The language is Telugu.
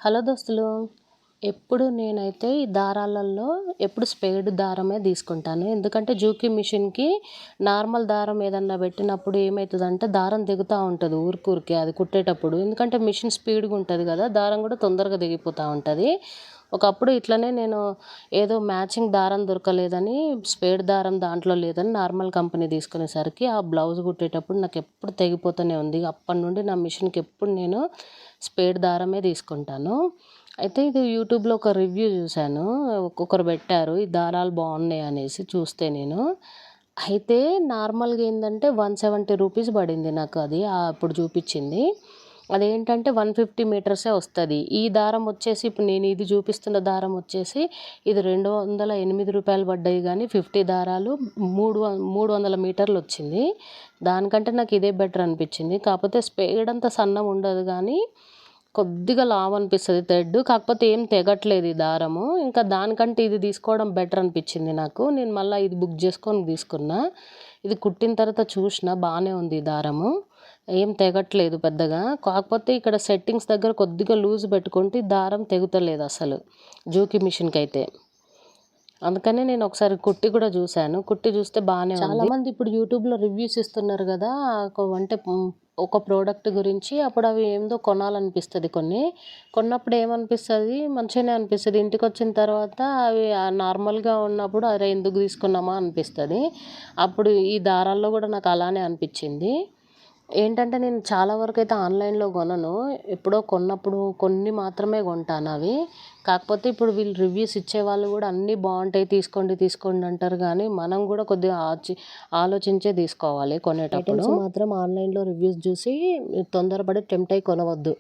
హలో దోస్తులు. ఎప్పుడు నేనైతే ఈ దారాలలో ఎప్పుడు స్పేడ్ దారమే తీసుకుంటాను. ఎందుకంటే జూకీ మిషన్‌కి నార్మల్ దారం ఏదన్నా పెట్టినప్పుడు ఏమైతదంటే దారం తెగుతా ఉంటది ఊరికే అది కుట్టేటప్పుడు. ఎందుకంటే మిషన్ స్పీడ్‌గా ఉంటది కదా! దారం కూడా తొందరగా తెగిపోతా ఉంటది. ఒకప్పుడు ఇట్లనే నేను ఏదో మ్యాచింగ్ దారం దొరకలేదని స్పేడ్ దారం దాంట్లో లేదని నార్మల్ కంపెనీ తీసుకునేసరికి ఆ బ్లౌజ్ కుట్టేటప్పుడు నాకెప్పుడు తెగిపోతూనే ఉంది. అప్పటినుండి నా మిషన్‌కి ఎప్పుడు నేను స్పేడ్ దారమే తీసుకుంటాను. అయితే ఇది యూట్యూబ్‌లో ఒక రివ్యూ చూశాను. ఒక్కొక్కరు పెట్టారు. ఈ దారాలు బాగున్నాయి అనేసి చూస్తే నేను. అయితే నార్మల్‌గా ఏందంటే 170 రూపీస్ పడింది నాకు అది అప్పుడు చూపిచ్చింది. అదేంటంటే 150 మీటర్సే వస్తది. ఈ దారం వచ్చేసి ఇప్పుడు నేను ఇది చూపిస్తున్న దారం వచ్చేసి ఇది రూ. 208 పడ్డాయి గానీ 50 దారాలు 300 మీటర్లు వచ్చింది. దానికంటే నాకు ఇదే బెటర్ అనిపించింది. కాకపోతే స్పేడ్ అంత సన్నం ఉండదు గానీ కొద్దిగా లావు అనిపిస్తది థ్రెడ్. కాకపోతే ఏం తెగట్లేదు ఈ దారము. ఇంకా దానికంటే ఇది తీసుకోవడం బెటర్ అనిపించింది నాకు. నేను మళ్ళీ ఇది బుక్ చేసుకొని తీసుకున్నా. ఇది కుట్టిన తర్వాత చూసిన బాగానే ఉంది ఈ దారము. ఏం తెగట్లేదు పెద్దగా. కాకపోతే ఇక్కడ సెట్టింగ్స్ దగ్గర కొద్దిగా లూజ్ పెట్టుకుంటే ఈ దారం తెగుతలేదు అసలు జూకీ మిషన్‌కైతే. అందుకనే నేను ఒకసారి కుట్టి కూడా చూశాను. కుట్టి చూస్తే బాగానే ఉంది. చాలామంది ఇప్పుడు యూట్యూబ్‌లో రివ్యూస్ ఇస్తున్నారు కదా! అంటే ఒక ప్రోడక్ట్ గురించి అప్పుడు అవి ఏందో కొనాలనిపిస్తది కొన్ని. కొన్నప్పుడు ఏమనిపిస్తది మంచిగానే అనిపిస్తది. ఇంటికొచ్చిన తర్వాత అవి నార్మల్‌గా ఉన్నప్పుడు అరే! ఎందుకు తీసుకున్నామా అనిపిస్తది. అప్పుడు ఈ దారాల్లో కూడా నాకు అలానే అనిపించింది. ఏంటంటే నేను చాలా వరకైతే ఆన్‌లైన్‌లో కొనను. ఎప్పుడో కొన్నప్పుడు కొన్ని మాత్రమే కొంటాను అవి. కాకపోతే ఇప్పుడు వీళ్ళు రివ్యూస్ ఇచ్చేవాళ్ళు కూడా అన్నీ బాగుంటాయి తీసుకోండి అంటారు కానీ మనం కూడా కొద్దిగా ఆలోచించే తీసుకోవాలి కొనేటప్పుడు. ఐటెమ్స్ మాత్రం ఆన్‌లైన్‌లో రివ్యూస్ చూసి తొందరపడి టెంప్ట్ అయ్యి కొనవద్దు.